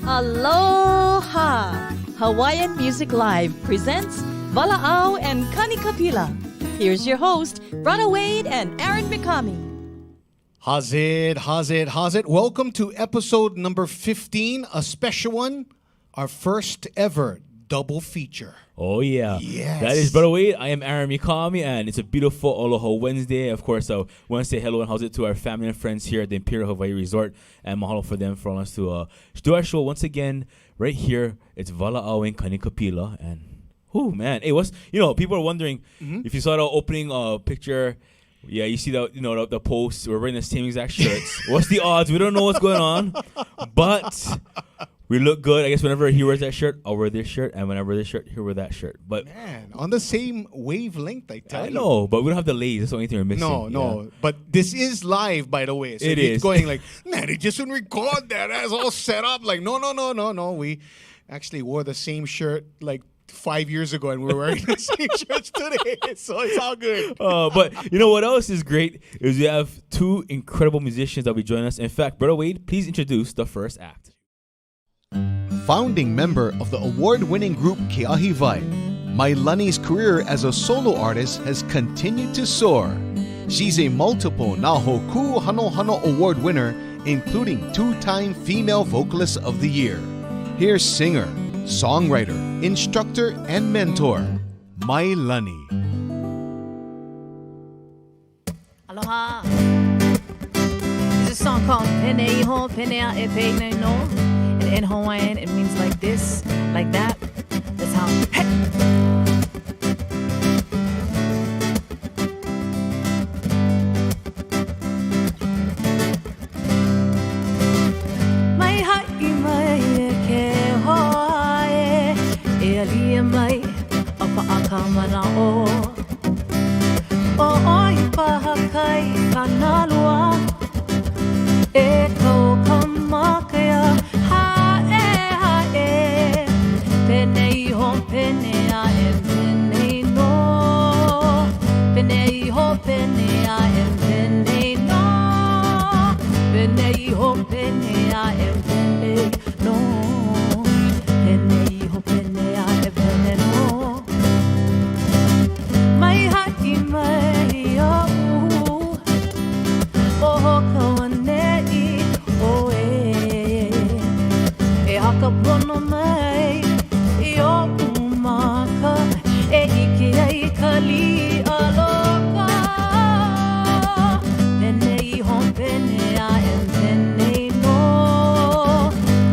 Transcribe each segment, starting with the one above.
Aloha! Hawaiian Music Live presents Vala'au and Kanikapila. Here's your host, Bruddah Wade and Aaron Mikami. How's it? Welcome to episode number 15, a special one, our first ever double feature. Oh, yeah. Yes. That is Bruddah Wade. I am Aaron Mikami, and it's a beautiful Aloha Wednesday. Of course, I want to say hello and how's it to our family and friends here at the Imperial Hawaii Resort, and mahalo for them for allowing us to do our show once again right here. It's Vala'au and Kanikapila, and man, hey, people are wondering if you saw the opening picture. Yeah, you see the post. We're wearing the same exact shirts. What's the odds? We don't know what's going on, but we look good. I guess whenever he wears that shirt, I'll wear this shirt, and whenever this shirt, he'll wear that shirt. But man, on the same wavelength, I tell you. I know, but we don't have the lays. That's the only thing we're missing. No. But this is live, by the way. So it he's is going like, man, he just didn't record that. That's all set up. Like, no. We actually wore the same shirt like 5 years ago, and we're wearing the same shirts today, so it's all good. But you know what else is great is we have two incredible musicians that will be joining us. In fact, Bruddah Wade, please introduce the first act. Founding member of the award-winning group Keahi Vibe, Mailani's career as a solo artist has continued to soar. She's a multiple Nahoku Hano Award winner, including two-time Female Vocalist of the Year. Here's singer, songwriter, instructor, and mentor, Mailani. Aloha. This is a song called Pene Iho, Pene a Pene no. And in Hawaiian, it means like this, like that. That's how. Hey! Mai apa akamana o oi pahakai kanalua e kau kamakaya ha e pene iho pene a e pene no pene iho pene a e pene no pene iho pene a e pene no pene iho pene a e pene no mai haki mai o kawanei o e haka pono mai o umaka e ike ai kali aloka pene iho pene a e pene no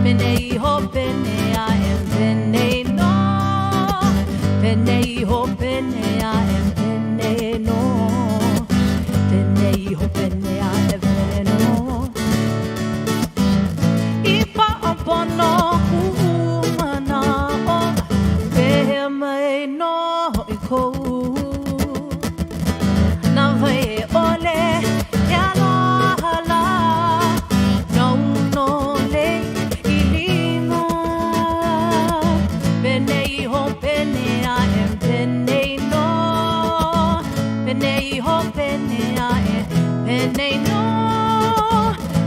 pene iho pene a e pene no pene iho pene a e pene no pene iho pene a e pene no ipa opono kumana o pehe mai no iko na vai ole ya la hala no le ilimo pene iho pene a e pene no pene iho pene a e pene no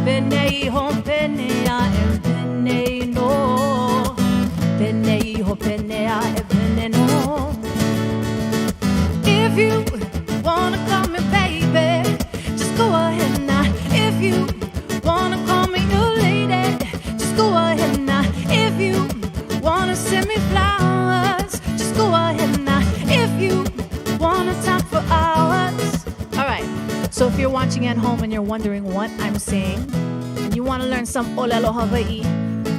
pene iho pene a e pene no pene iho pene a e pene no. If you wanna call me baby, just go ahead now. If you wanna call me your lady, just go ahead now. If you wanna send me flowers, just go ahead now. If you wanna talk for hours. Alright, so if you're watching at home and you're wondering what I'm saying, and you wanna learn some Olelo Hawai'i,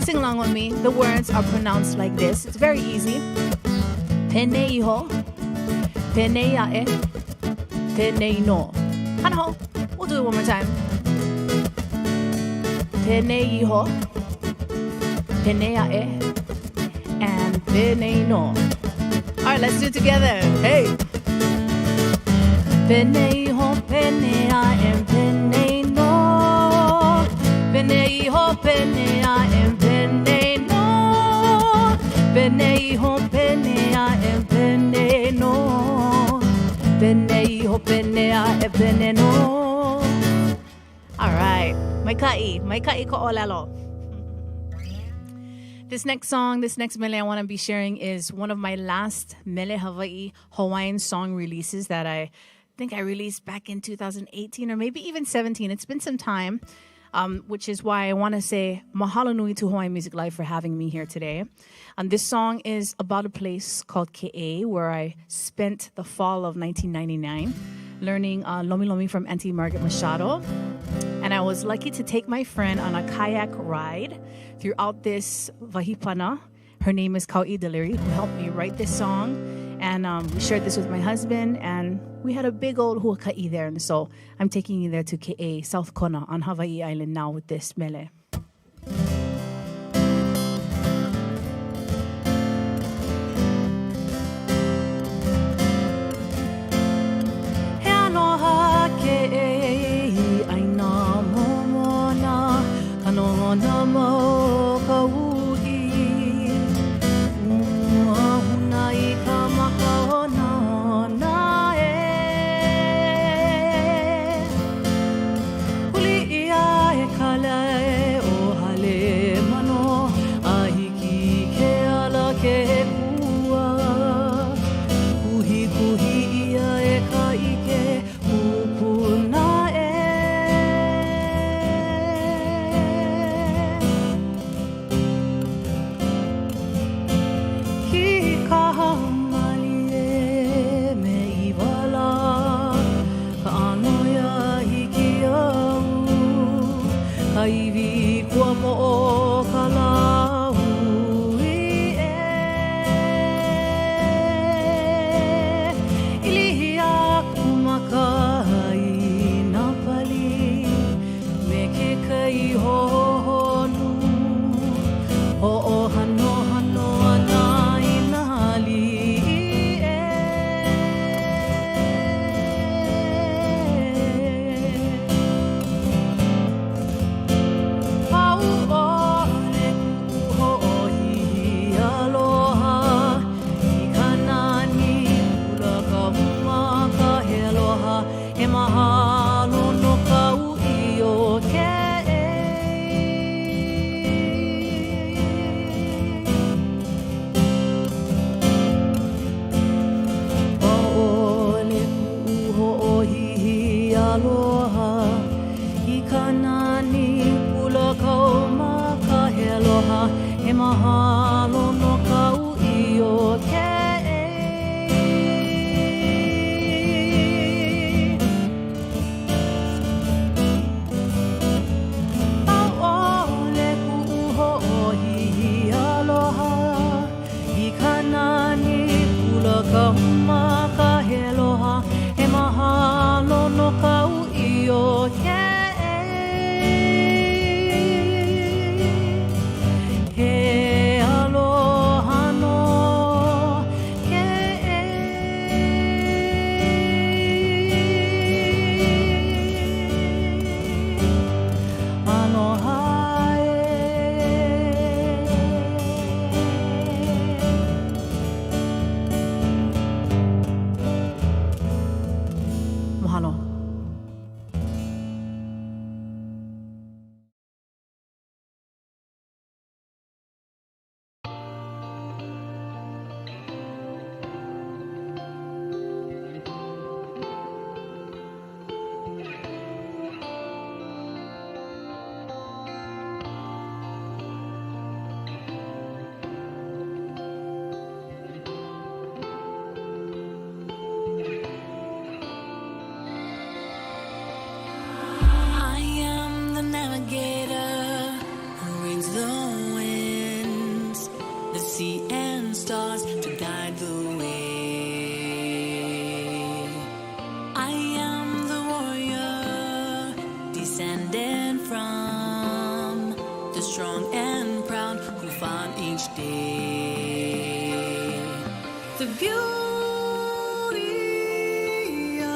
sing along with me. The words are pronounced like this. It's very easy. Pene iho, pene ae, pene no. Hanaho, we'll do it one more time. Pene iho, pene ae, and pene no. Alright, let's do it together. Hey! Pene iho, pene ae, pene no. Pene iho, pene ae, pene no. Pene iho, pene ae, pene no. Pene iho, pene ae, pene no. Alright, mai kai ko olelo. This next song, this next mele I want to be sharing is one of my last mele Hawai'i Hawaiian song releases that I think I released back in 2018 or maybe even 17. It's been some time, which is why I want to say mahalo nui to Hawaiian Music Live for having me here today. This song is about a place called Ke'e, where I spent the fall of 1999 learning Lomi Lomi from Auntie Margaret Machado. And I was lucky to take my friend on a kayak ride throughout this vahipana. Her name is Kau'i Deliri, who helped me write this song. And we shared this with my husband, and we had a big old huaka'i there. And so I'm taking you there to Ke'e, South Kona, on Hawaii Island now with this mele. He aloha Ke'e, aina momona, kanohona mo kau'i. Hunai ka makahona na e. Huli ia e kale o hale mano, ahiki ke ala ke kua. Kuhi kuhi ia e ka ike kupuna e. Ki kaha mali e me I wala, ka ano ia hiki au, ka iwi kua mo o ka lau I e. Ilihi aku makai na pali, me ke kai hohonu, ho'o hano hano ana I na hali e. Pau ole ku ho'ihi aloha, I kanani ula ka huma ka he aloha, he mahalo no kau'i o Ke'e. Pa'ole ku'u ho'ihi aloha, I kanani pula kauma ka he aloha, he mahalo no kau'i o Ke'e. Pa'ole ku'u ho'ihi aloha, I kanani pula kauma ka he aloha, he mahalo no kau'i o Ke'e. He aloha no Ke'e. Aloha e. Mahalo. I am the navigator who reads the winds, the sea and stars to guide the way. I am the warrior descended from the strong and proud who fight each day. The beauty of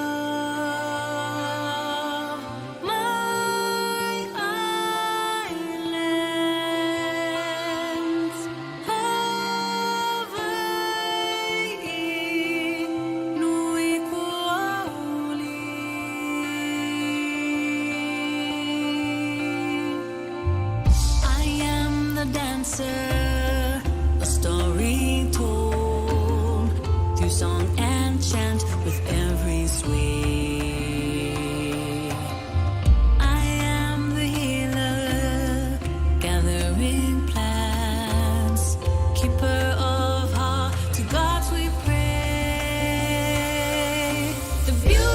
my islands, Hawaii, nui kuauli. I am the dancer big plans. Keeper of heart, to God we pray. The beauty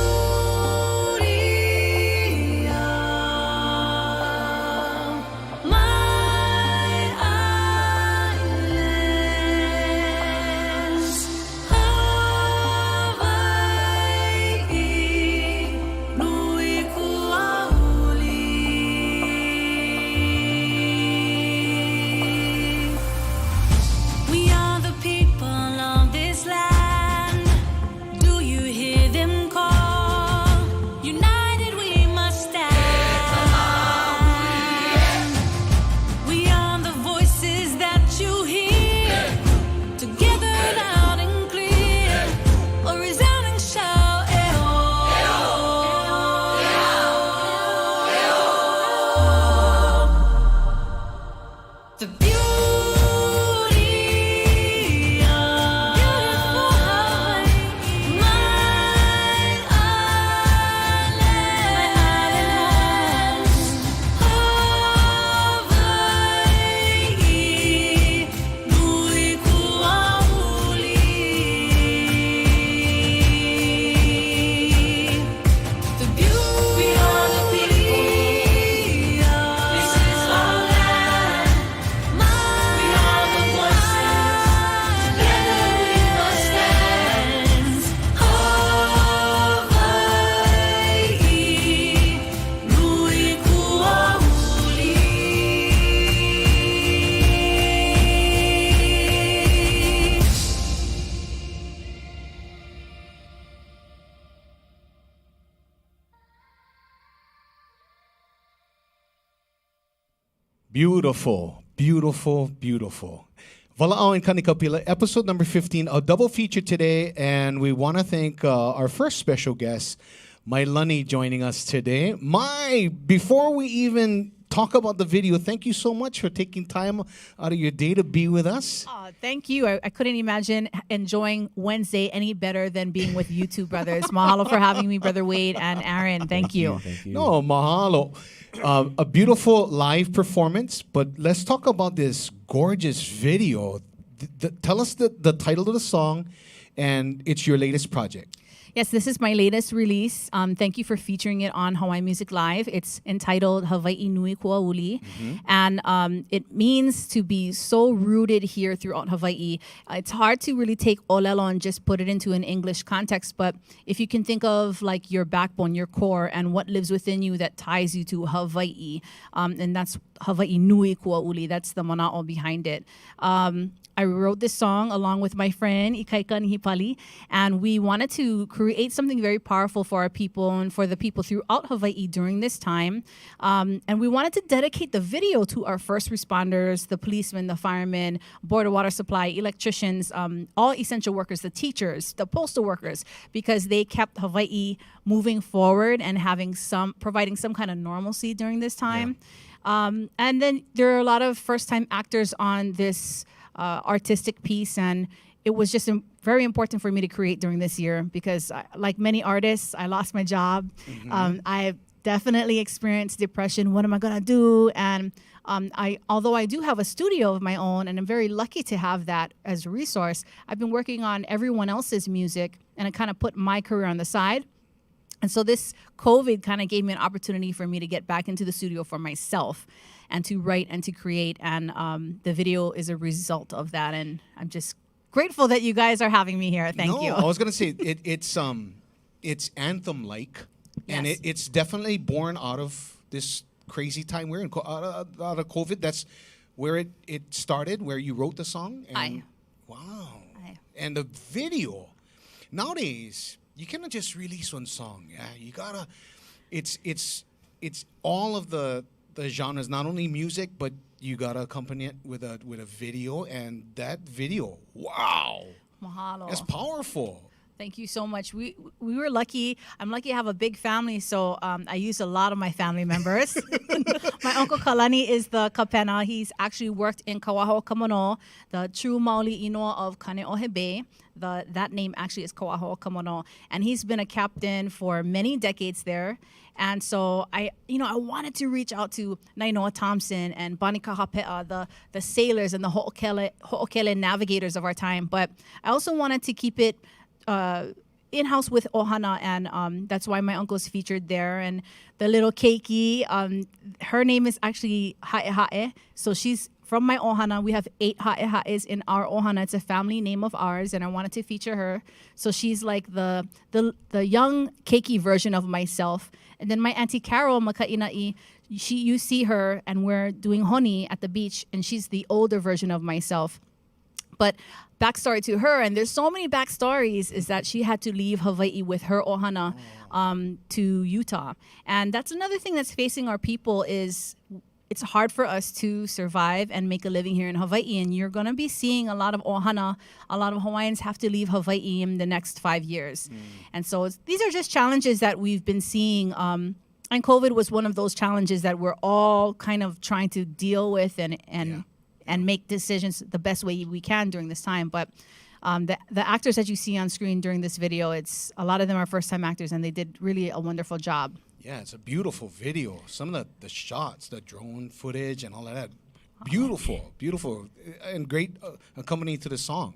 of my islands, Hawai'i, nui kuauli. We are the people of this land. Do you hear them call? United we must stand. We are the voices that you hear, together loud and clear, a resounding shout. The beauty of my islands, Hawai'i, nui kuauli. The beauty of the people. This is our land. We are the voices. Together we must stand. Hawai'i, nui kuauli. Beautiful, beautiful, beautiful. Vala'au and Kanikapila, episode number 15, a double feature today, and we want to thank our first special guest, Mailani, joining us today. Before we even talk about the video, thank you so much for taking time out of your day to be with us. Thank you. I couldn't imagine enjoying Wednesday any better than being with you two brothers. Mahalo for having me, Brother Wade and Aaron. Thank you. Thank you. No, mahalo. A beautiful live performance, but let's talk about this gorgeous video. Tell us the title of the song, and it's your latest project. Yes, this is my latest release. Thank you for featuring it on Hawai'i Music Live. It's entitled Hawai'i Nui Kuauli. And it means to be so rooted here throughout Hawaii. It's hard to really take olelo and just put it into an English context, but if you can think of like your backbone, your core, and what lives within you that ties you to Hawaii, and that's Hawai'i Nui Kuauli. That's the mana'o behind it. I wrote this song along with my friend Ikaika Nihipali, and we wanted to create something very powerful for our people and for the people throughout Hawaii during this time. And we wanted to dedicate the video to our first responders, the policemen, the firemen, board of water supply, electricians, all essential workers, the teachers, the postal workers, because they kept Hawaii moving forward and providing some kind of normalcy during this time. And then there are a lot of first-time actors on this artistic piece, and it was just very important for me to create during this year because, like many artists, I lost my job. I definitely experienced depression. What am I gonna do? And although I do have a studio of my own, and I'm very lucky to have that as a resource, I've been working on everyone else's music, and I kind of put my career on the side. And so this COVID kind of gave me an opportunity for me to get back into the studio for myself and to write and to create. And the video is a result of that. And I'm just grateful that you guys are having me here. Thank you. I was going to say, it's anthem-like. And Yes. it's definitely born out of this crazy time we're in, out of COVID. That's where it started, where you wrote the song. And Aye. wow. Aye. And the video. Nowadays, you cannot just release one song. Yeah, you gotta. It's all of the genres, not only music, but you gotta accompany it with a video. And that video, wow, Mahalo. that's powerful. Thank you so much. We were lucky. I'm lucky to have a big family, so I use a lot of my family members. My uncle Kalani is the kapena. He's actually worked in Kawaho Kamono, the true Maoli Inoa of Kaneohe Bay. That name actually is Kawaho Kamono, and he's been a captain for many decades there. And so I wanted to reach out to Nainoa Thompson and Bani Kahapea, the sailors and the ho'okele navigators of our time. But I also wanted to keep it in-house with Ohana, and that's why my uncle's featured there. And the little keiki, her name is actually Ha'e. So she's from my Ohana. We have 8 Ha'es in our Ohana. It's a family name of ours, and I wanted to feature her. So she's like the young keiki version of myself. And then my Auntie Carol Makainai, you see her, and we're doing honi at the beach, and she's the older version of myself. But backstory to her, and there's so many backstories, is that she had to leave Hawaii with her ohana to Utah. And that's another thing that's facing our people is it's hard for us to survive and make a living here in Hawaii. And you're going to be seeing a lot of ohana. A lot of Hawaiians have to leave Hawaii in the next 5 years. And so these are just challenges that we've been seeing. And COVID was one of those challenges that we're all kind of trying to deal with and make decisions the best way we can during this time. But the actors that you see on screen during this video, it's a lot of them are first-time actors, and they did really a wonderful job. Yeah, it's a beautiful video. Some of the shots, the drone footage and all of that, beautiful, and great accompanying to the song.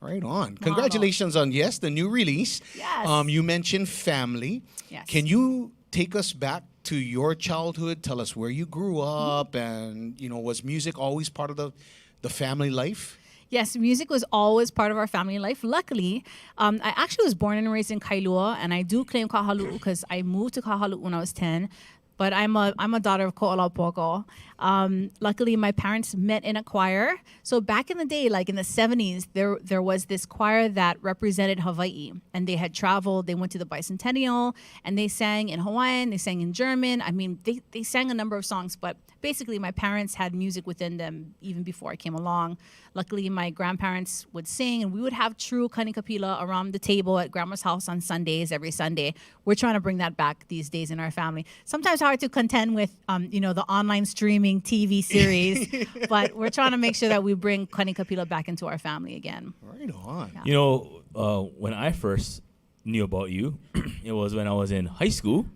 Right on. Congratulations on, the new release. Yes. You mentioned family. Yes. Can you take us back to your childhood? Tell us where you grew up, and was music always part of the family life? Yes, music was always part of our family life. Luckily, I actually was born and raised in Kailua, and I do claim Kahalu'u because I moved to Kahalu'u when I was 10. But I'm a daughter of Ko'olaupo'oko. Luckily, my parents met in a choir. So back in the day, like in the 70s, there was this choir that represented Hawaii. And they had traveled. They went to the bicentennial. And they sang in Hawaiian. They sang in German. I mean, they sang a number of songs. But basically, my parents had music within them even before I came along. Luckily, my grandparents would sing. And we would have true Kanikapila around the table at Grandma's house on Sundays, every Sunday. We're trying to bring that back these days in our family. Sometimes hard to contend with, the online streaming TV series, but we're trying to make sure that we bring Kanikapila back into our family again. Right on. Yeah. When I first knew about you, it was when I was in high school,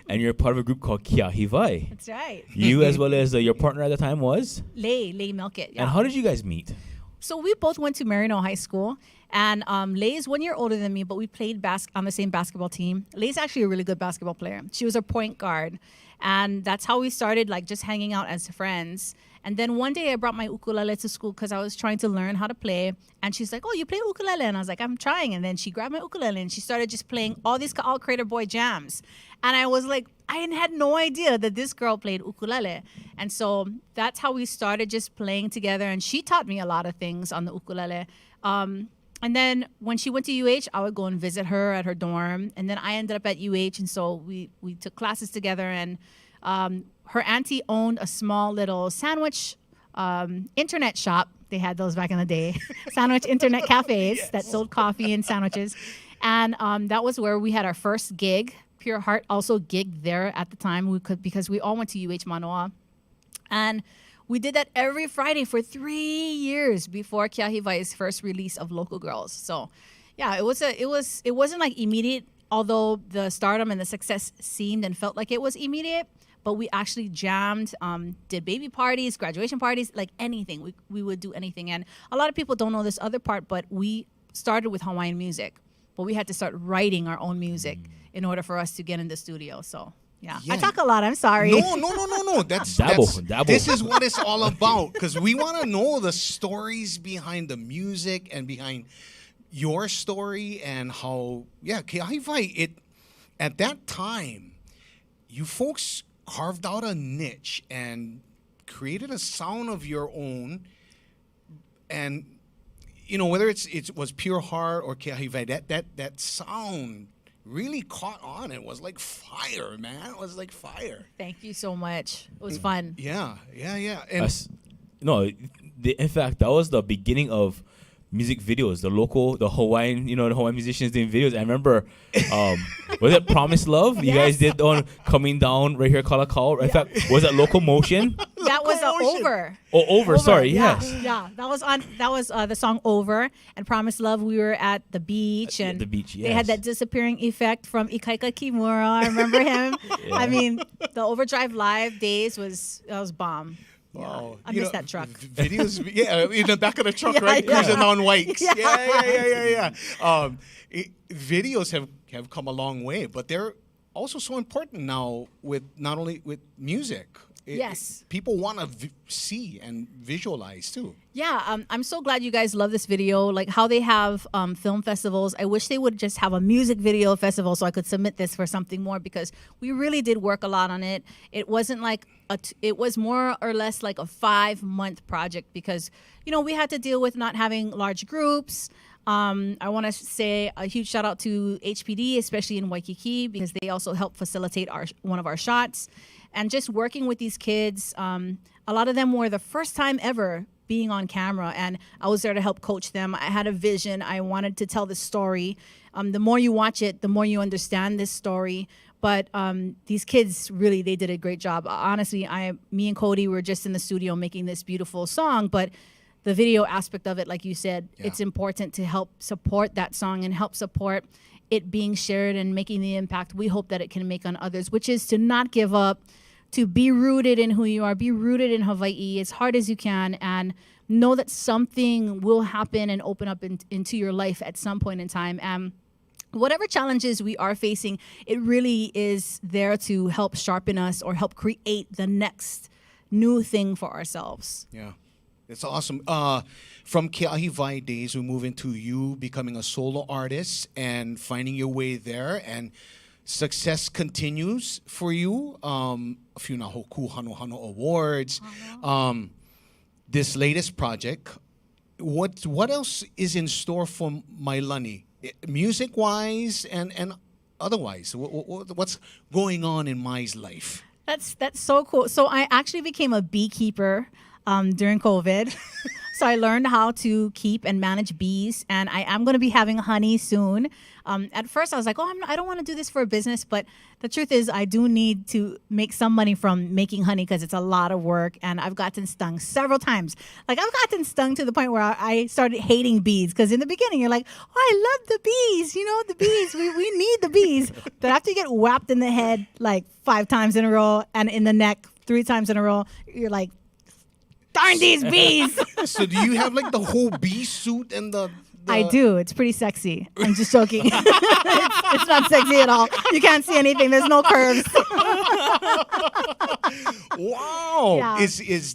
and you're part of a group called Kiahivai. That's right. You as well as your partner at the time was? Lei Milkit. Yeah. And how did you guys meet? So we both went to Marino High School, and Lei is 1 year older than me, but we played on the same basketball team. Lei's actually a really good basketball player. She was a point guard, and that's how we started, like just hanging out as friends. And then one day I brought my ukulele to school because I was trying to learn how to play. And she's like, "Oh, you play ukulele?" And I was like, "I'm trying." And then she grabbed my ukulele and she started just playing all these Ka'al Crater Boy jams. And I was like, I had no idea that this girl played ukulele. And so that's how we started just playing together. And she taught me a lot of things on the ukulele. And then when she went to UH, I would go and visit her at her dorm. And then I ended up at UH. And so we took classes together. And her auntie owned a small little sandwich internet shop. They had those back in the day. Sandwich internet cafes that sold coffee and sandwiches. And that was where we had our first gig. Pure Heart also gigged there at the time because we all went to UH Manoa. And we did that every Friday for 3 years before Kiahivai's first release of Local Girls. So yeah, it wasn't like immediate, although the stardom and the success seemed and felt like it was immediate. But we actually jammed, did baby parties, graduation parties, like anything. We would do anything. And a lot of people don't know this other part, but we started with Hawaiian music. But we had to start writing our own music in order for us to get in the studio. So, yeah. I talk a lot. I'm sorry. No. Dabble. This is what it's all about. Because we want to know the stories behind the music and behind your story and how, Kiahivai, at that time, you folks carved out a niche and created a sound of your own. And, whether it was Pure Heart or Kiahivai, that sound really caught on. It was like fire, man. It was like fire. Thank you so much. It was fun. Yeah. And in fact, that was the beginning of music videos, the Hawaiian, the Hawaiian musicians doing videos. I remember, was it Promise Love? You guys did on Coming Down right here, Kalakau. In fact, was it Locomotion? That was Over. Oh, Over. Sorry, Yeah, yes. yeah. That was the song Over and Promise Love. We were at the beach and the beach, they had that disappearing effect from Ikaika Kimura. I remember him. I mean, the Overdrive Live days was bomb. Wow. I miss that truck. Videos, in the back of the truck, right? Cruising on Wikes. Yeah. Videos have come a long way, but they're also so important now with not only with music. Yes. People want to see and visualize too. Yeah, I'm so glad you guys love this video. Like how they have film festivals. I wish they would just have a music video festival so I could submit this for something more because we really did work a lot on it. It wasn't like it was more or less like a 5-month project because we had to deal with not having large groups. I want to say a huge shout out to HPD, especially in Waikiki, because they also helped facilitate one of our shots. And just working with these kids, a lot of them were the first time ever being on camera, and I was there to help coach them. I had a vision. I wanted to tell the story. The more you watch it, the more you understand this story. But these kids, really, they did a great job. Honestly, me and Cody were just in the studio making this beautiful song, but the video aspect of it, like you said, it's important to help support that song and help support it being shared and making the impact we hope that it can make on others, which is to not give up, to be rooted in who you are, be rooted in Hawaii as hard as you can, and know that something will happen and open up into your life at some point in time. And whatever challenges we are facing, it really is there to help sharpen us or help create the next new thing for ourselves. Yeah. It's awesome. From Ke'ahiwai days, we move into you becoming a solo artist and finding your way there. And success continues for you. A few Nahoku Hano Hano awards. This latest project. What else is in store for Mailani? Music-wise and otherwise? What's going on in Mai's life? That's so cool. So I actually became a beekeeper during COVID. So I learned how to keep and manage bees, and I am going to be having honey soon. At first, I was like, I don't want to do this for a business, but the truth is I do need to make some money from making honey because it's a lot of work, and I've gotten stung several times. Like, I've gotten stung to the point where I started hating bees because in the beginning, you're like, I love the bees, the bees, we need the bees. But after you get whapped in the head like 5 times in a row and in the neck 3 times in a row, you're like, darn these bees. So do you have like the whole bee suit and the I do. It's pretty sexy. I'm just joking. it's not sexy at all. You can't see anything. There's no curves. Wow. Yeah.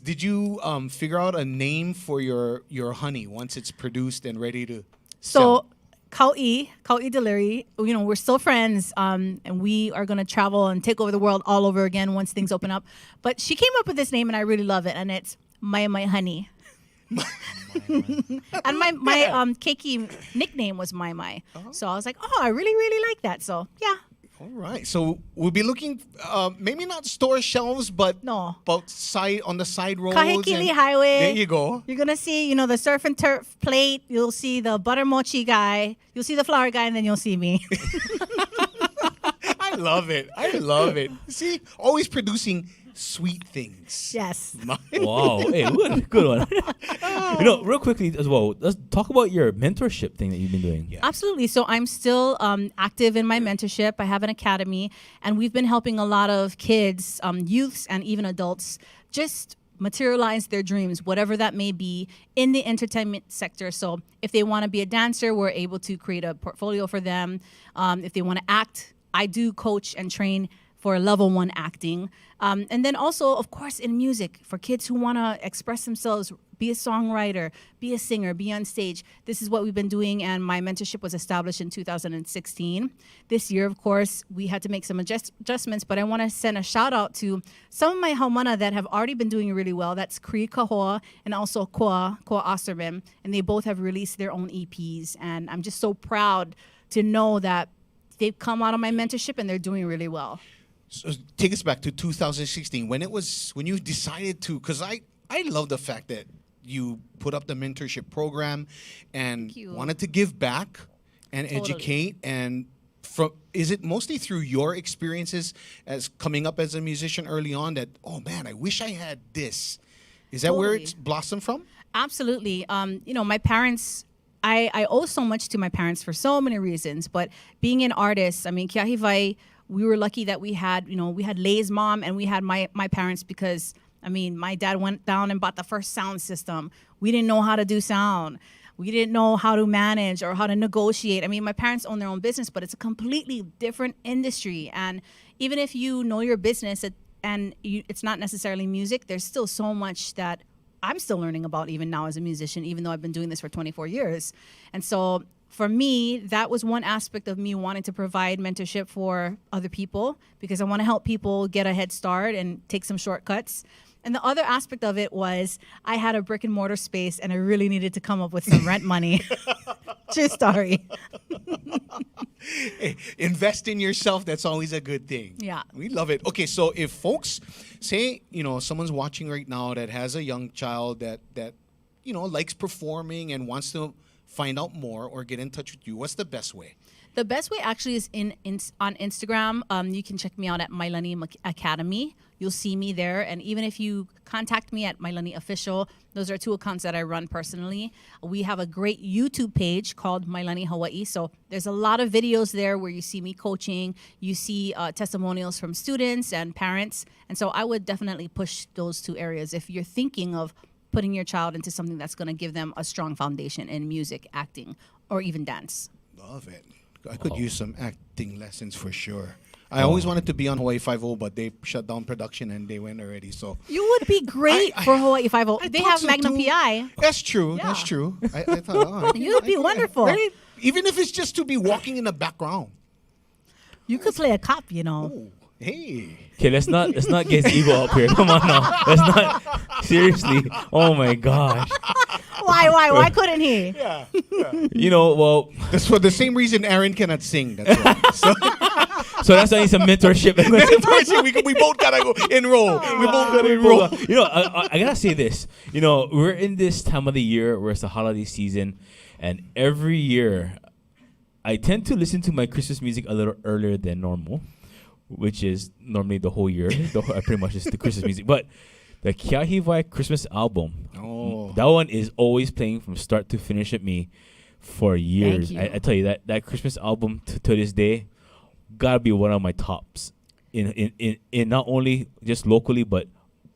Did you figure out a name for your honey once it's produced and ready to sell? So Kau'i Deliri, we're still friends, and we are going to travel and take over the world all over again once things open up. But she came up with this name, and I really love it, and it's My Honey. And my keiki nickname was My. So I was like, I really, really like that. So, yeah. All right. So we'll be looking, maybe not store shelves, but No. on the side roads. Kahekili Highway. There you go. You're going to see, the surf and turf plate. You'll see the butter mochi guy. You'll see the flower guy, and then you'll see me. I love it. See, always producing sweet things. Yes. Wow. Hey, good one. Real quickly as well, let's talk about your mentorship thing that you've been doing. Yeah. Absolutely. So I'm still active in my mentorship. I have an academy, and we've been helping a lot of kids, youths, and even adults just materialize their dreams, whatever that may be, in the entertainment sector. So if they want to be a dancer, we're able to create a portfolio for them. If they want to act, I do coach and train for level 1 acting. And then also, of course, in music, for kids who want to express themselves, be a songwriter, be a singer, be on stage. This is what we've been doing, and my mentorship was established in 2016. This year, of course, we had to make some adjustments, but I want to send a shout out to some of my haumana that have already been doing really well. That's Kri Kahoa and also Koa Osterman, and they both have released their own EPs, and I'm just so proud to know that they've come out of my mentorship and they're doing really well. So take us back to 2016 when you decided to, because I love the fact that you put up the mentorship program and you. wanted to give back and Totally. educate. And is it mostly through your experiences as coming up as a musician early on that, oh man, I wish I had this? Is that where Totally. it's blossomed from? Absolutely. My parents, I owe so much to my parents for so many reasons, but being an artist, I mean, Kiahivai, we were lucky that we had Lay's mom and we had my parents because, I mean, my dad went down and bought the first sound system. We didn't know how to do sound. We didn't know how to manage or how to negotiate. I mean, my parents own their own business, but it's a completely different industry. And even if you know your business it's not necessarily music, there's still so much that I'm still learning about even now as a musician, even though I've been doing this for 24 years. And so for me, that was one aspect of me wanting to provide mentorship for other people because I want to help people get a head start and take some shortcuts. And the other aspect of it was I had a brick and mortar space and I really needed to come up with some rent money. True story. Hey, invest in yourself. That's always a good thing. Yeah. We love it. Okay, so if folks say, someone's watching right now that has a young child that likes performing and wants to find out more or get in touch with you, what's the best way? The best way actually is on Instagram. You can check me out at Mailani Academy. You'll see me there. And even if you contact me at Mailani Official, those are two accounts that I run personally. We have a great YouTube page called Mailani Hawai'i. So there's a lot of videos there where you see me coaching. You see testimonials from students and parents. And so I would definitely push those two areas if you're thinking of putting your child into something that's going to give them a strong foundation in music, acting, or even dance. Love it. I could use some acting lessons for sure. I always wanted to be on Hawaii 5-0, but they shut down production and they went already. So You would be great for Hawaii 5-0. They thought have so Magnum too. PI. That's true. Yeah. That's true. I thought, You would be wonderful. Right? Even if it's just to be walking in the background. You could play a cop, Oh, hey. Okay, let's not get his ego up here. Come on now. Let's not. Seriously. Oh my gosh. Why couldn't he? Yeah. Well, That's for the same reason Aaron cannot sing. That's why. So, so that's why I need some mentorship. we both gotta go enroll. We both gotta enroll. I gotta say this. We're in this time of the year where it's the holiday season, and every year I tend to listen to my Christmas music a little earlier than normal, which is normally the whole year. Pretty much is the Christmas music, but the Kiahivai Christmas album, that one is always playing from start to finish at me for years. Thank you. I tell you that Christmas album to this day gotta be one of my tops in not only just locally but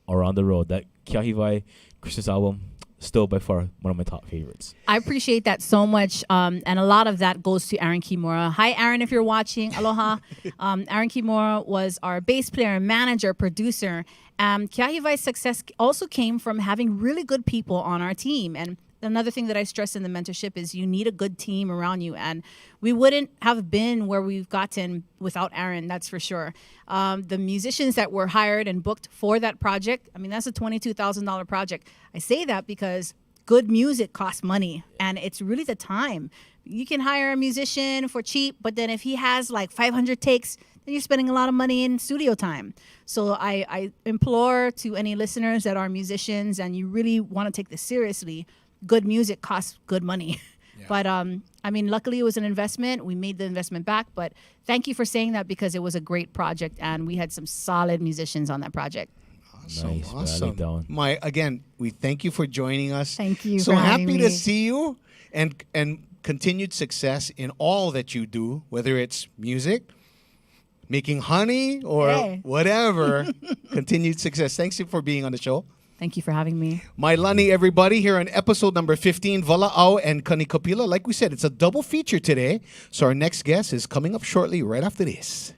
around the road. That Kiahivai Christmas album, still by far one of my top favorites. I appreciate that so much. And a lot of that goes to Aaron Kimura. Hi, Aaron, if you're watching. Aloha. Aaron Kimura was our bass player, manager, producer. Kiahivai's success also came from having really good people on our team. And another thing that I stress in the mentorship is you need a good team around you. And we wouldn't have been where we've gotten without Aaron, that's for sure. The musicians that were hired and booked for that project, I mean, that's a $22,000 project. I say that because good music costs money, and it's really the time. You can hire a musician for cheap, but then if he has like 500 takes, then you're spending a lot of money in studio time. So I implore to any listeners that are musicians and you really want to take this seriously, good music costs good money. Yeah. But I mean, luckily it was an investment. We made the investment back, but thank you for saying that because it was a great project and we had some solid musicians on that project. Awesome, Nice, awesome. Again, we thank you for joining us. Thank you So for having happy me. to see you and continued success in all that you do, whether it's music, making honey, or Hey. whatever. Continued success. Thanks you for being on the show. Thank you for having me. Mailani, everybody, here on episode number 15, Vala'au and Kanikapila. Like we said, it's a double feature today. So our next guest is coming up shortly right after this.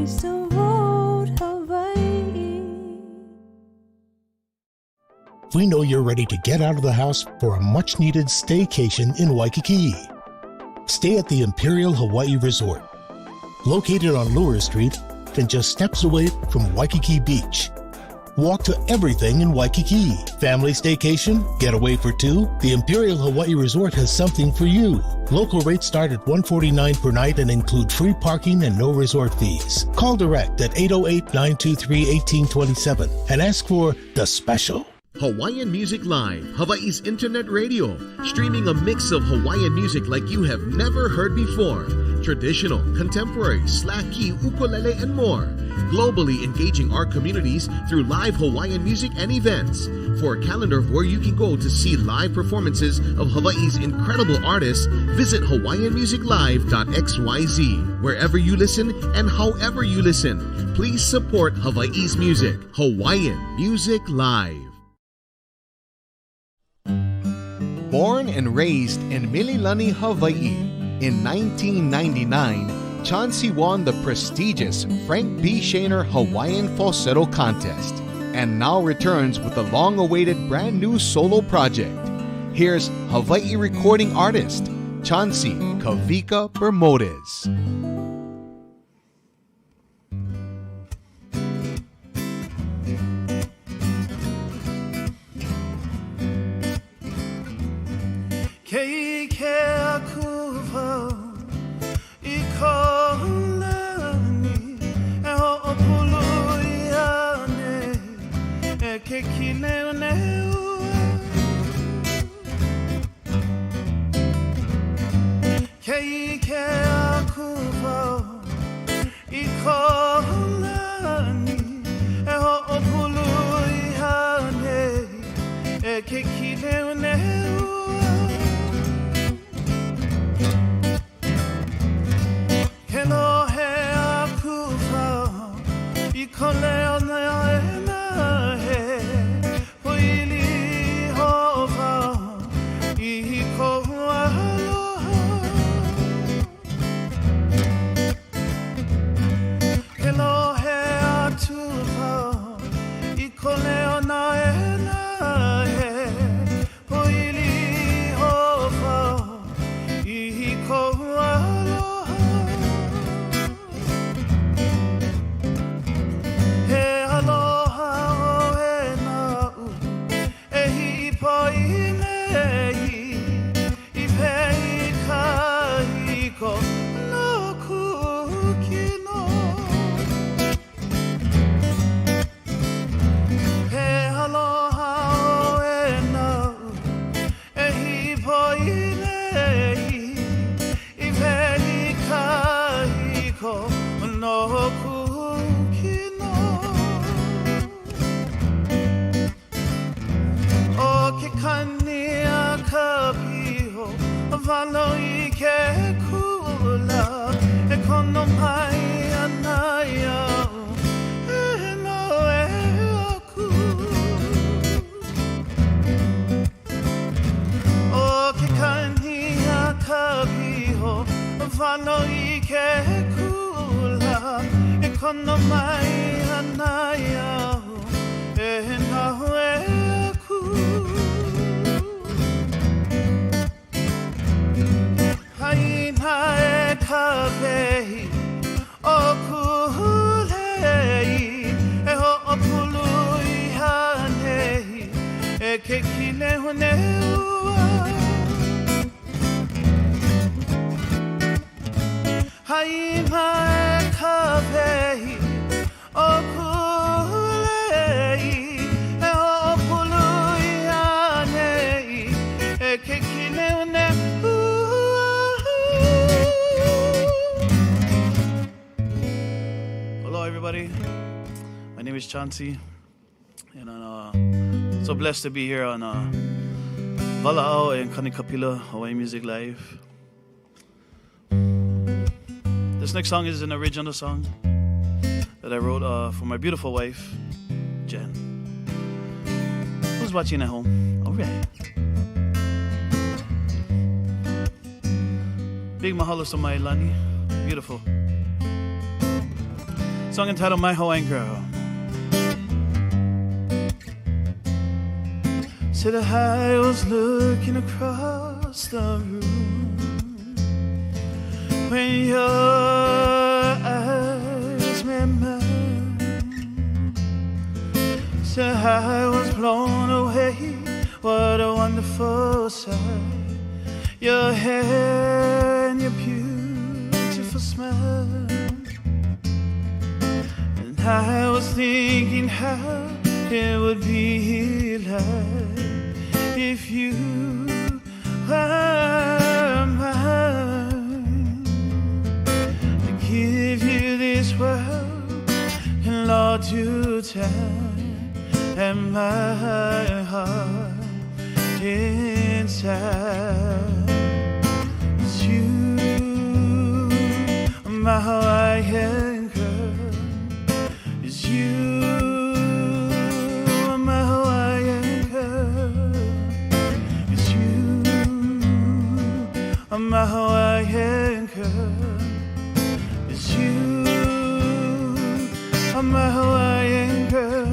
piece of old Hawaii. We know you're ready to get out of the house for a much-needed staycation in Waikiki. Stay at the Imperial Hawaii Resort, located on Lure Street and just steps away from Waikiki Beach. Walk to everything in Waikiki. Family staycation? Getaway for two? The Imperial Hawaii Resort has something for you. Local rates start at $149 per night and include free parking and no resort fees. Call direct at 808-923-1827 and ask for The Special. Hawaiian Music Live, Hawaii's internet radio, streaming a mix of Hawaiian music like you have never heard before. Traditional, contemporary, slack key, ukulele, and more. Globally engaging our communities through live Hawaiian music and events. For a calendar of where you can go to see live performances of Hawaii's incredible artists, visit hawaiianmusiclive.xyz. Wherever you listen and however you listen, please support Hawaii's music. Hawaiian Music Live. Born and raised in Mailani, Hawaii, in 1999, Chauncy won the prestigious Frank B. Shaner Hawaiian Falsetto Contest and now returns with a long-awaited brand new solo project. Here's Hawaii recording artist Chauncy Kawika Bermodez. Hello everybody, my name is Chauncy, and I'm so blessed to be here on Vala'au and Kanikapila Hawaii Music Live. This next song is an original song that I wrote for my beautiful wife, Jen, who's watching at home. All right. Big mahalo sa Mailani. Beautiful. Song entitled My Hawaiian Girl. Said I was looking across the room when your eyes met mine. Said I was blown away, what a wonderful sight. Your hair and your beautiful smile. And I was thinking how it would be like if you were mine. To give you this world and Lord you time and my heart inside. It's you, my Hawaiian girl. It's you, my Hawaiian girl. It's you, my Hawaiian girl. It's you, my Hawaiian girl.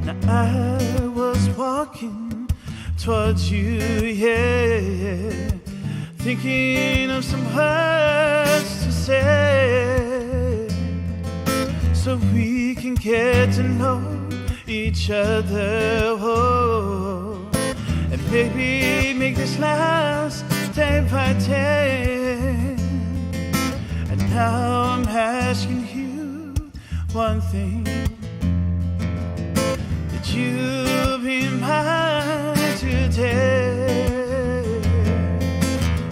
Now I was walking towards you, yeah, thinking of some words to say, so we can get to know each other, oh, and maybe make this last day by day. And now I'm asking you one thing: that you be mine today.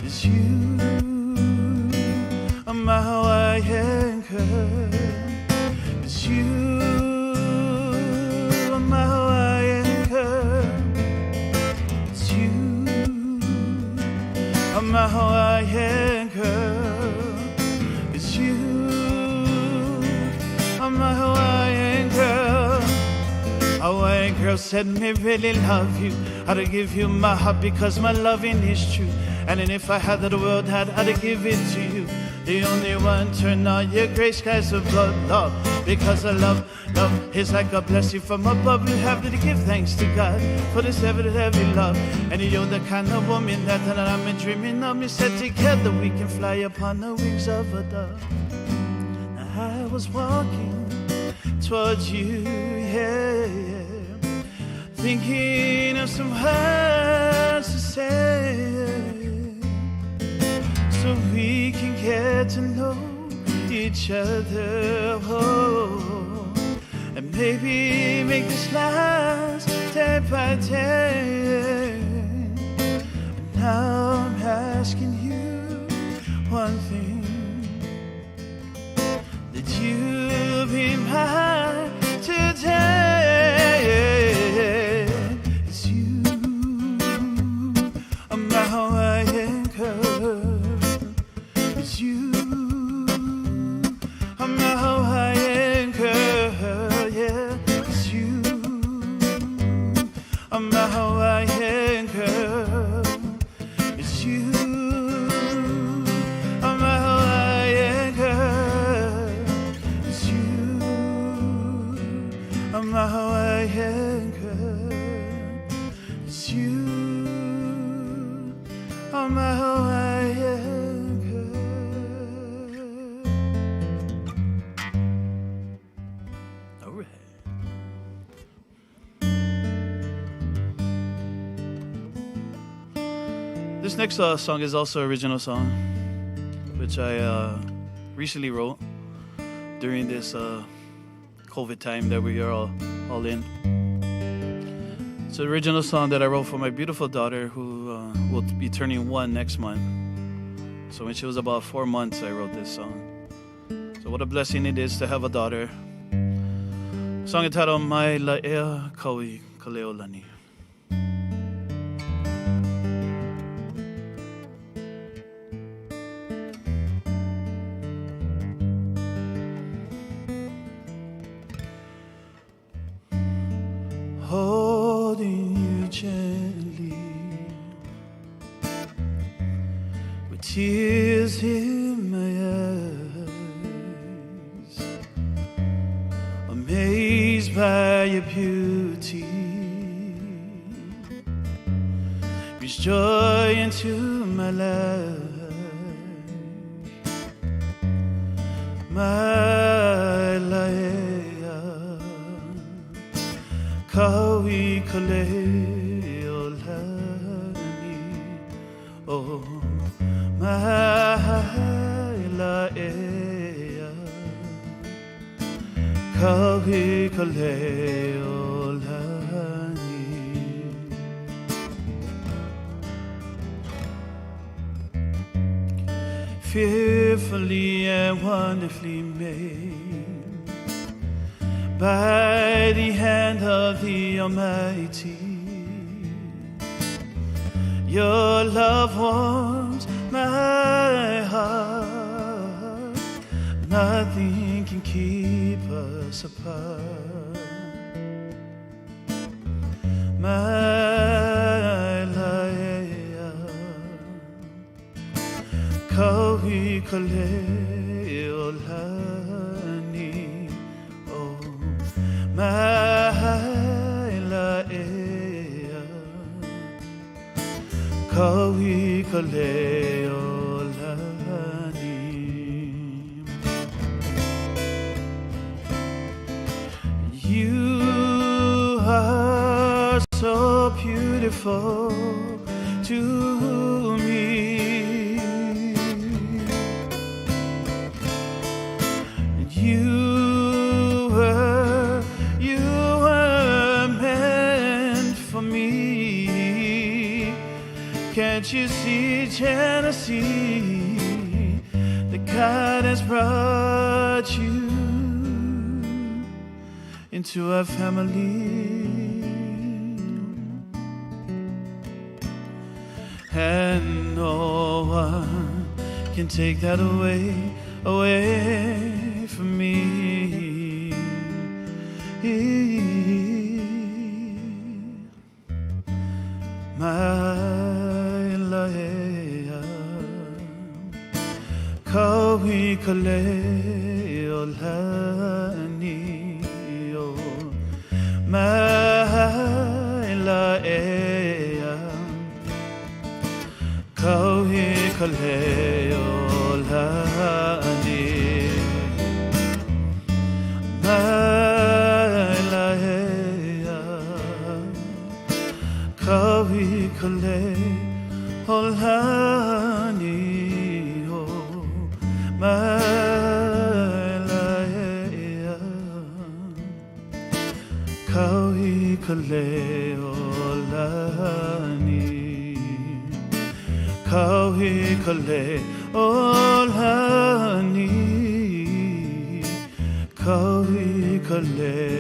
It's you, my Hawaiian girl. It's you, my Hawaiian girl. It's you, my Hawaiian girl. It's you, my Hawaiian girl. Hawaiian girl said me really love you. I'd give you my heart because my loving is true. And then if I had the world, I'd give it to you. The only one turn on your gray skies of blood, love. Because I love is like a blessing from above. We have to give thanks to God for this heavy love. And you're the kind of woman that I'm dreaming of. Me said together we can fly upon the wings of a dove. Now I was walking towards you, yeah, thinking of some words to say, so we can get to know each other, oh, and maybe make this last day by day. And now I'm asking you one thing: that you be mine today. It's you, my Hawaiian girl. It's you, my Hawaiian girl, yeah. It's you, my Hawaiian girl. It's you, my Hawaiian girl. It's you, my Hawaiian girl. It's you, my Hawaiian girl. All right. This next song is also an original song, which I recently wrote during this COVID time that we are all in. It's an original song that I wrote for my beautiful daughter, who will be turning 1 next month. So when she was about 4 months, I wrote this song. So what a blessing it is to have a daughter. Song entitled Mailani Makainai. Holding you gently, with tears in my eyes, by your beauty. Brings joy into my life. Mailani Kawika Bermodez. Oh, Mailani Kawika Bermodez. Fearfully and wonderfully made by the hand of the Almighty. Your love warms my heart. Nothing can keep us apart. Kawika Bermodez. Oh, Mailani Kawika Bermodez. You are so beautiful to me. You were meant for me. Can't you see, Chauncy, that God has brought you into our family? And no one can take that away from me. Mailani Kawika Bermodez. Oh, Mailani Kawika Bermodez. Mailani Kawika Bermodez. Oh, Mailani Kawika Bermodez. Kawika Bermodez. Kawika Bermodez.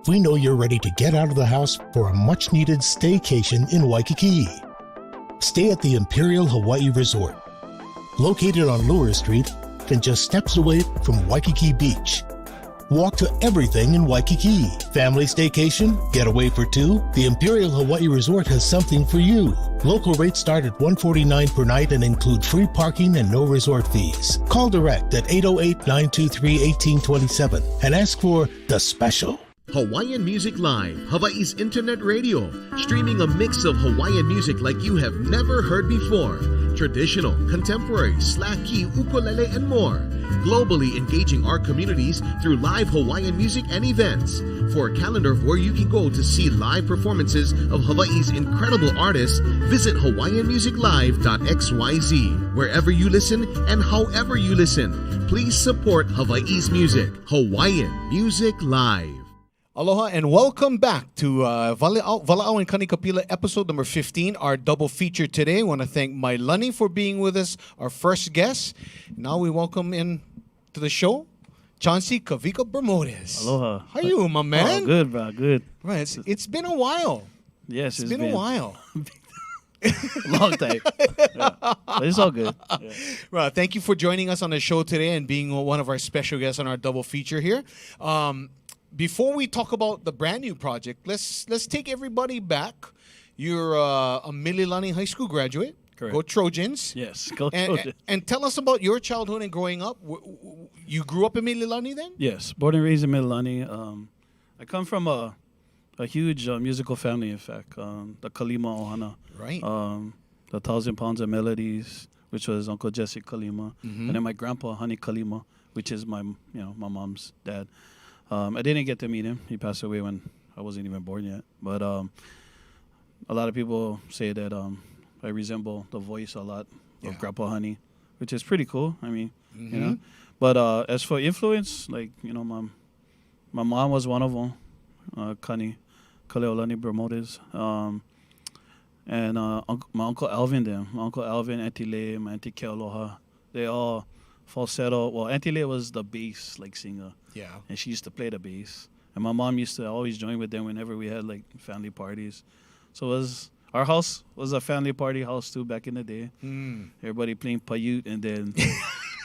We know you're ready to get out of the house for a much-needed staycation in Waikiki. Stay at the Imperial Hawai'i Resort, located on Lure Street and just steps away from Waikiki Beach. Walk to everything in Waikiki. Family staycation? Getaway for two? The Imperial Hawaii Resort has something for you. Local rates start at $149 per night and include free parking and no resort fees. Call direct at 808-923-1827 and ask for the special. Hawaiian Music Live, Hawaii's internet radio, streaming a mix of Hawaiian music like you have never heard before. Traditional, contemporary, slack key, ukulele, and more. Globally engaging our communities through live Hawaiian music and events. For a calendar of where you can go to see live performances of Hawaii's incredible artists, visit hawaiianmusiclive.xyz. Wherever you listen and however you listen, please support Hawaii's music. Hawaiian Music Live. Aloha and welcome back to Vala'au and Kanikapila episode number 15, our double feature today. I want to thank Mailani for being with us, our first guest. Now we welcome in to the show, Chauncy Kawika Bermodez. Aloha. How are you, my man? Oh, good, bro. Good. Right, it's been a while. Yes, It's been a while. Long time. Yeah. But it's all good. Yeah. Right, thank you for joining us on the show today and being one of our special guests on our double feature here. Before we talk about the brand new project, let's take everybody back. You're a Mililani High School graduate. Correct. Go Trojans. Yes, go And, Trojans. and tell us about your childhood and growing up. You grew up in Mililani then? Yes, born and raised in Mailani. I come from a huge musical family, in fact. The Kalima Ohana. Right. The 1,000 Pounds of Melodies, which was Uncle Jesse Kalima. And then my grandpa, Hani Kalima, which is my mom's dad. I didn't get to meet him. He passed away when I wasn't even born yet. But a lot of people say that I resemble the voice a lot of Grandpa Honey, which is pretty cool. I mean, you know. But as for influence, like, my mom was one of them, Kanikapila Bermodez. And my Uncle Alvin, Auntie Lei, my Auntie Kealoha, they all falsetto. Well, Auntie Lei was the bass singer. Yeah. And she used to play the bass. And my mom used to always join with them whenever we had like family parties. So our house was a family party house too back in the day. Everybody playing payut and then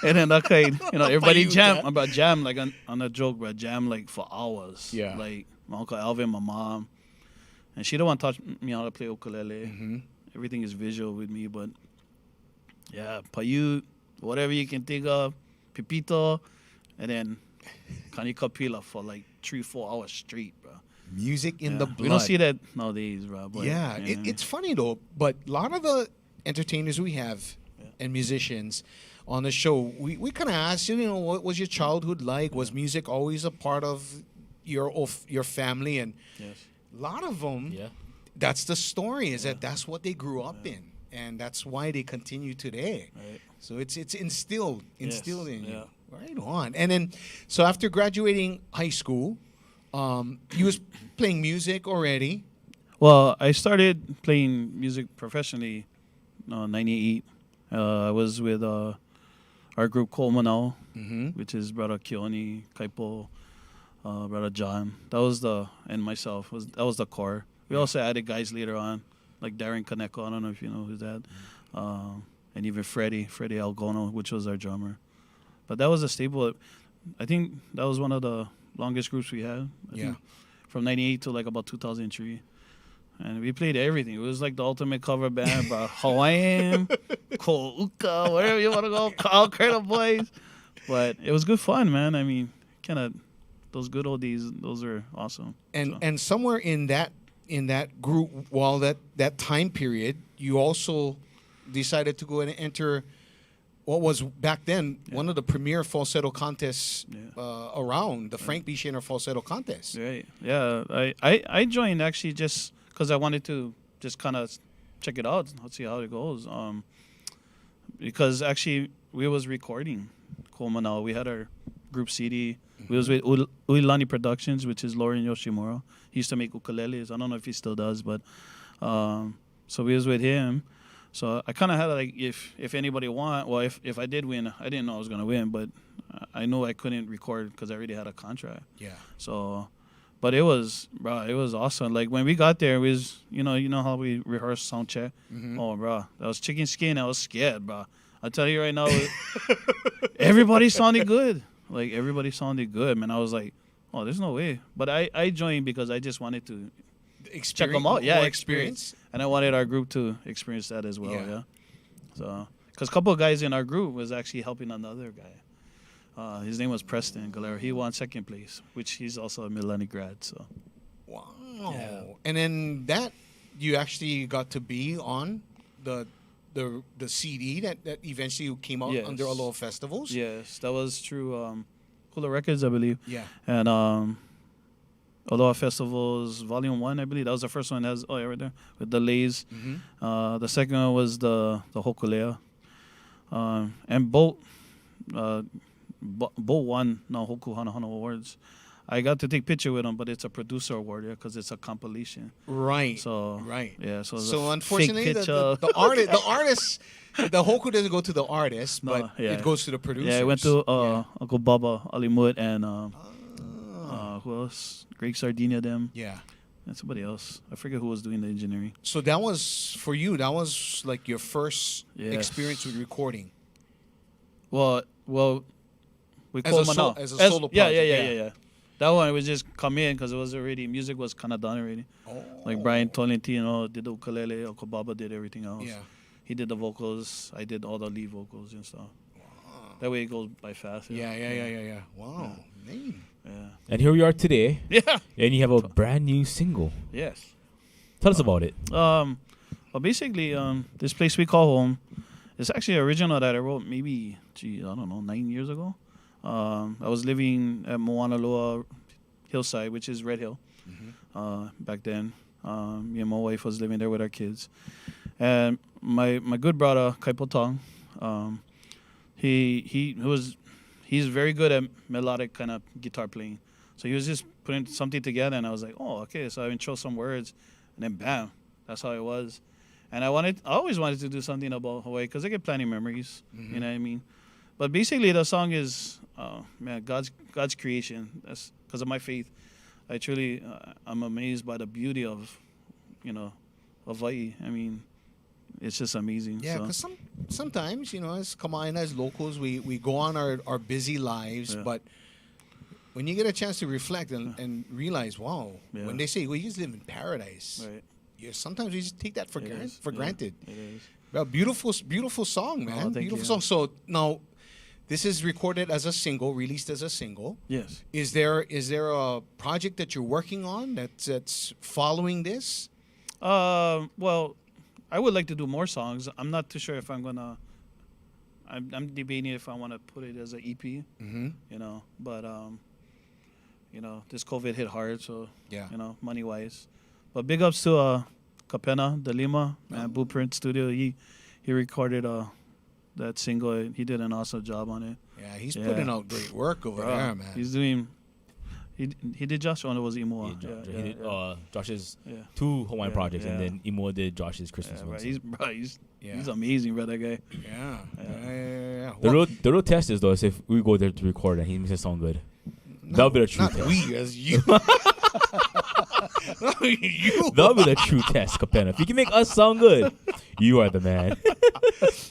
everybody jam like on a joke, bro, jam like for hours. Yeah. Like my Uncle Alvin, my mom. And she don't want to touch me how to play ukulele. Everything is visual with me, but yeah, payut, whatever you can think of, pipito, and then Kanikapila for like 3-4 hours straight, bro. Music in the blood. We don't see that nowadays, bro. But, it's funny though, but a lot of the entertainers we have and musicians on the show, we kind of ask you, what was your childhood like? Was music always a part of your family? And a lot of them, that's the story, is that that's what they grew up in. And that's why they continue today. Right. So it's instilled in you. Right on. And then, so after graduating high school, you was playing music already. Well, I started playing music professionally in 98. I was with our group Komanao, which is Brother Keone, Kaipo, Brother John. And myself. That was the core. We also added guys later on, like Darren Kaneko, I don't know if you know who's that. And even Freddie Algono, which was our drummer. But that was a staple. I think that was one of the longest groups we had. I think from 98 to like about 2003. And we played everything. It was like the ultimate cover band, bro. Hawaiian, Ko'uka, whatever you want to go, all kind of boys. But it was good fun, man. I mean, kind of those good old days, those are awesome. And somewhere in that group, while that time period, you also decided to go and enter what was back then one of the premier falsetto contests around, the Frank B. Shaner Falsetto Contest. Right. Yeah. I joined actually just because I wanted to just kind of check it out, see how it goes. Because actually we was recording Komanao. We had our group CD. We was with Uilani Productions, which is Lauren Yoshimura. He used to make ukuleles. I don't know if he still does, but so we was with him. So I kind of had like, if anybody want, well, if I did win, I didn't know I was gonna win, but I knew I couldn't record because I already had a contract. Yeah. So, but it was awesome. Like when we got there, it was you know how we rehearse sound check. Oh, bro, that was chicken skin. I was scared, bro. I tell you right now, everybody sounded good. Like everybody sounded good, man. I was like, oh, there's no way. But I joined because I just wanted to check them out. Yeah, more experience. And I wanted our group to experience that as well. Yeah. So, because a couple of guys in our group was actually helping another guy. His name was Preston Galera. He won second place, which he's also a Mailani grad. So. Wow. Yeah. And then that you actually got to be on the CD that eventually came out Yes. under Aloha Festivals. Yes, that was through Hula Records, I believe. Yeah. And Aloha Festivals Volume 1, I believe. That was the first one. That was, right there, with the Lays. The second one was the Hokulea. And both won na Hoku Hana Hana Awards. I got to take picture with them, but it's a producer award, because it's a compilation. Right. So right. Yeah. So, it's So a unfortunately, fake picture. the artist, the Hoku doesn't go to the artist, but it goes to the producer. Yeah, I went to Uncle Baba Alimut and who else? Greg Sardinia, them. Yeah. And somebody else. I forget who was doing the engineering. So that was for you. That was like your first Yes. experience with recording. Well, we As call a Manal. as a solo project, Yeah. That one was just come in because it was already, music was kind of done already. Like Brian Tolentino did the ukulele, Uncle Baba did everything else. Yeah. He did the vocals. I did all the lead vocals and stuff. That way it goes by fast. Yeah. Wow. Man. Yeah. And here we are today. Yeah. And you have a brand new single. Yes. Tell us about it. Well, basically, this place we call home is actually original that I wrote maybe, I don't know, 9 years ago. I was living at Moanaloa Hillside, which is Red Hill, back then. Me and my wife was living there with our kids. And my good brother, Kaipo Tong, he's very good at melodic kind of guitar playing. So he was just putting something together, and I was like, oh, okay. So I intro some words, and then bam, that's how it was. And I always wanted to do something about Hawaii because I get plenty of memories. You know what I mean? But basically, the song is, God's creation. That's because of my faith. I truly, I'm amazed by the beauty of, Hawaii. I mean, it's just amazing. Yeah, so. because sometimes, as Kamaina, as locals, we go on our busy lives, but when you get a chance to reflect and realize, wow, when they say, well, you just live in paradise, Right. Sometimes we just take that for granted. It is. Well, beautiful song, man. thank Beautiful you. song. So now, this is recorded as a single, released as a single. Yes. Is there a project that you're working on that's following this? Well, I would like to do more songs. I'm not too sure if I'm gonna. I'm debating if I want to put it as an EP. But this COVID hit hard, so money wise. But big ups to Kapena De Lima, Blueprint Studio. He recorded that single. He did an awesome job on it. Yeah, he's putting out great work over there, man. He's doing. He did Josh on it was Imoa. He did Josh's 2 Hawaiian projects, and then Imo did Josh's Christmas one. He's amazing, bro. That guy. Yeah. The real test is though is if we go there to record and he makes it sound good. That'll be the true test. We as you. That'll be the true test, Kapena. If you can make us sound good, you are the man.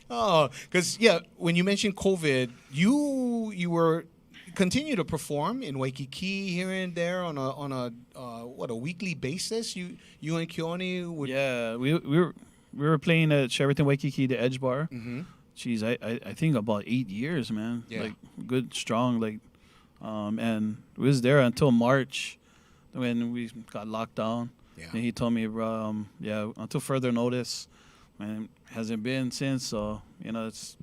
Because when you mentioned COVID, you were continue to perform in Waikiki here and there on a weekly basis. You and Keone would. Yeah, we were playing at Sheraton Waikiki, the Edge Bar. Jeez, I think about 8 years, man. Yeah. Like good, strong, and we was there until March when we got locked down. Yeah. And he told me, bro, until further notice, man, hasn't been since. So that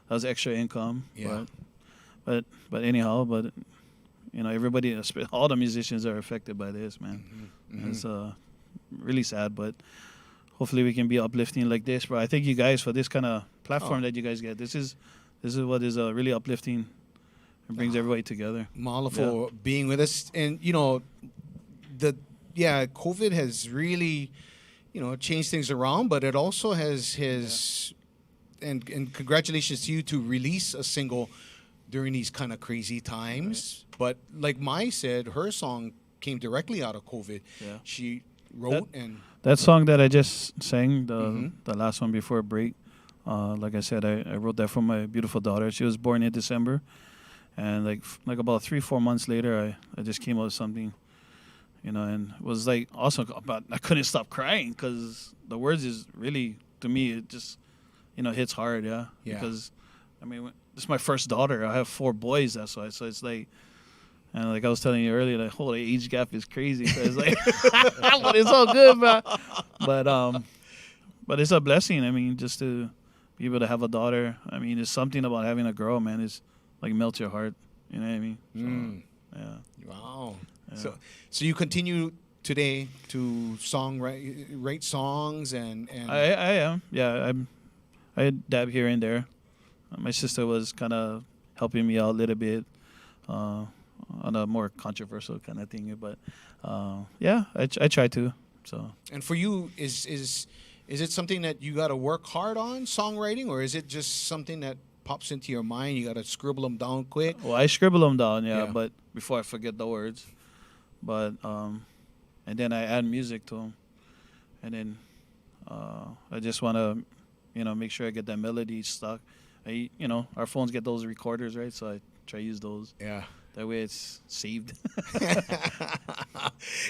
was extra income. Yeah. But anyhow, everybody, all the musicians are affected by this, man. It's really sad, but hopefully we can be uplifting like this. But I thank you guys for this kind of platform that you guys get. This is what is really uplifting. It brings everybody together. Mahalo for being with us. And, COVID has really, changed things around, but it also has and congratulations to you to release a single during these kind of crazy times. Right. But like Mai said, her song came directly out of COVID. Yeah. She wrote that song that I just sang, the last one before break. Like I said, I wrote that for my beautiful daughter. She was born in December. And like about 3-4 months later, I just came out with something, and it was like awesome. But I couldn't stop crying because the words is really, to me, it just hits hard. Yeah. Because I mean, this is my first daughter. I have 4 boys. That's why. So it's like. And like I was telling you earlier, the whole age gap is crazy. So it's like, but it's all good, man. But it's a blessing. I mean, just to be able to have a daughter. I mean, there's something about having a girl, man. It's like melts your heart. You know what I mean? So, yeah. Wow. Yeah. So you continue today to write songs and I am. Yeah, I dab here and there. My sister was kind of helping me out a little bit. On a more controversial kind of thing, but yeah, I try to. So. And for you, is it something that you got to work hard on, songwriting, or is it just something that pops into your mind? You got to scribble them down quick. Well, I scribble them down, yeah, but before I forget the words, but and then I add music to them, and then I just want to, make sure I get that melody stuck. Our phones get those recorders, right? So I try to use those. Yeah. That way it's saved.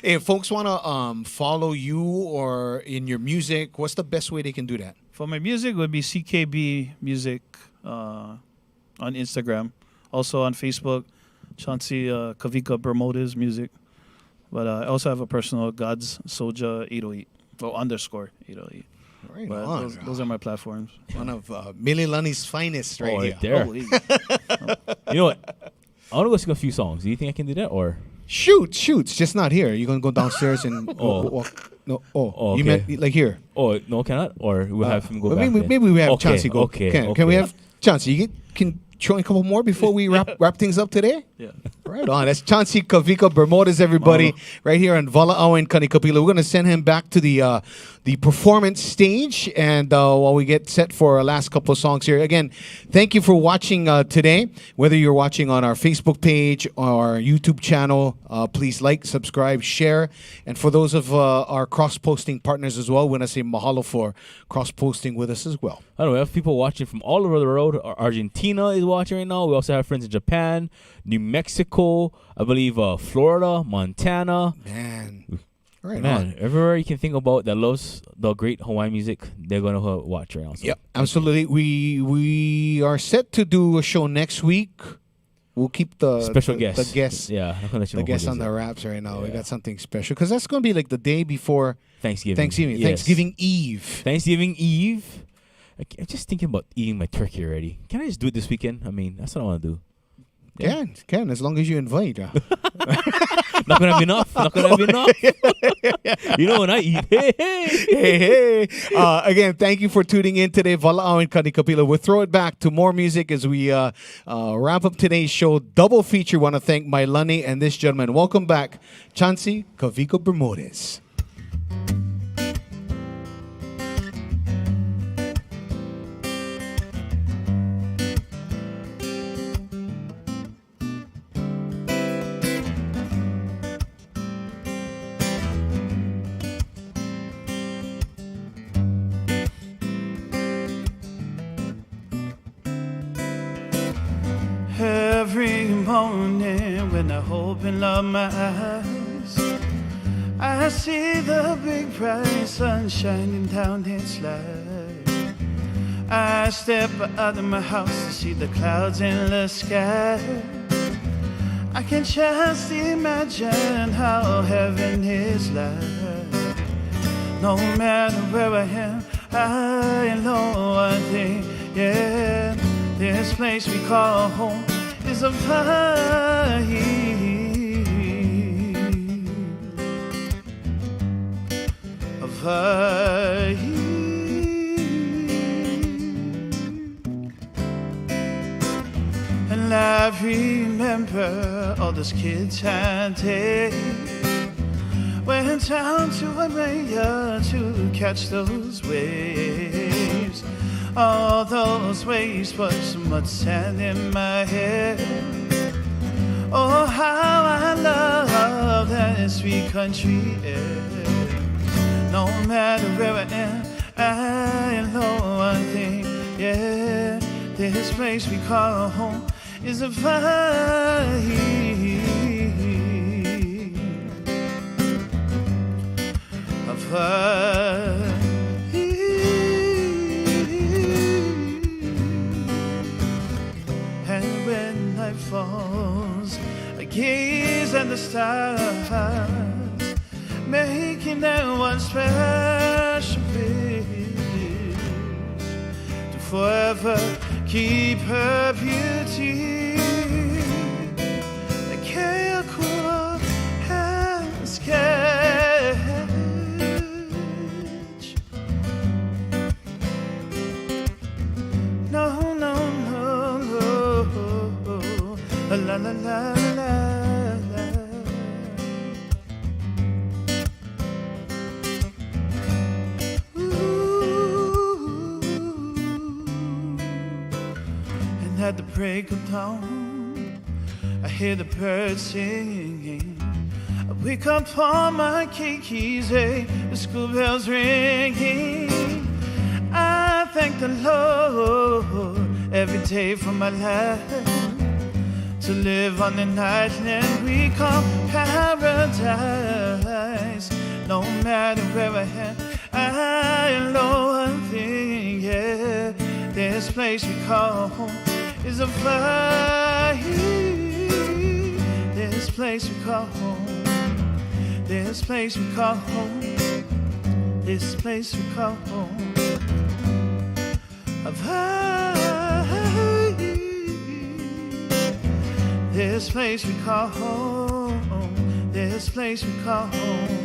If folks want to follow you or in your music, what's the best way they can do that? For my music would be CKB Music on Instagram. Also on Facebook, Chauncy Kawika Bermodez Music. But I also have a personal God's Soja 808, or _ 808. Right but on. Those are my platforms. One of Mailani's finest right there. Holy. You know what? I want to go sing a few songs. Do you think I can do that, or shoot? It's just not here. You're gonna go downstairs and walk. No. Okay. You meant like here? Oh no, cannot. Or we'll have him go back. Maybe we have Chauncy go. Okay. Can we have Chauncy? You can throw in a couple more before we wrap things up today? Yeah. Right on. That's Chauncy Kawika Bermodez, everybody, right here on Vala'au and Kanikapila. We're going to send him back to the performance stage, and while we get set for our last couple of songs here. Again, thank you for watching today. Whether you're watching on our Facebook page or our YouTube channel, please like, subscribe, share. And for those of our cross-posting partners as well, we want to say mahalo for cross-posting with us as well. I don't know, we have people watching from all over the world. Argentina is watching right now. We also have friends in Japan, New Mexico, I believe Florida, Montana. Man. Right Man, everywhere you can think about that loves the great Hawaiian music, they're going to watch right now. So. Yep, absolutely. We are set to do a show next week. We'll keep the special guests. The guests. Yeah, the guests on the wraps right now. Yeah. We got something special because that's going to be like the day before Thanksgiving. Yes. Thanksgiving Eve. I'm just thinking about eating my turkey already. Can I just do it this weekend? I mean, that's what I want to do. Yeah. Can as long as you invite. Not gonna have enough. You know when I eat. Hey. Again, thank you for tuning in today. Vala'au and Kanikapila. We'll throw it back to more music as we wrap up today's show. Double feature. Want to thank Mailani and this gentleman. Welcome back, Chauncy Kawika Bermodez. Every morning when I open up my eyes, I see the big bright sun shining down its light. I step out of my house to see the clouds in the sky. I can just imagine how heaven is like. No matter where I am, I know one thing, yeah. This place we call home is a Hawai'i. And I remember all those kids and days went down to Hawaii to catch those waves. All those waves put so much sand in my hair. Oh, how I love that sweet country air. No matter where I am, I know one thing, yeah. This place we call home is Hawaii. And when night falls, I gaze at the stars, making that one special wish to forever keep her beauty. The Keakua has catch. No, no, no, no. La la la la la. At the break of dawn, I hear the birds singing. I wake up on my keys, the school bells ringing. I thank the Lord every day for my life, to live on an island we call paradise. No matter where I am, I know one thing, yeah, this place we call home is a fire. This place we call home. This place we call home. This place we call home. A fire. This place we call home. This place we call home.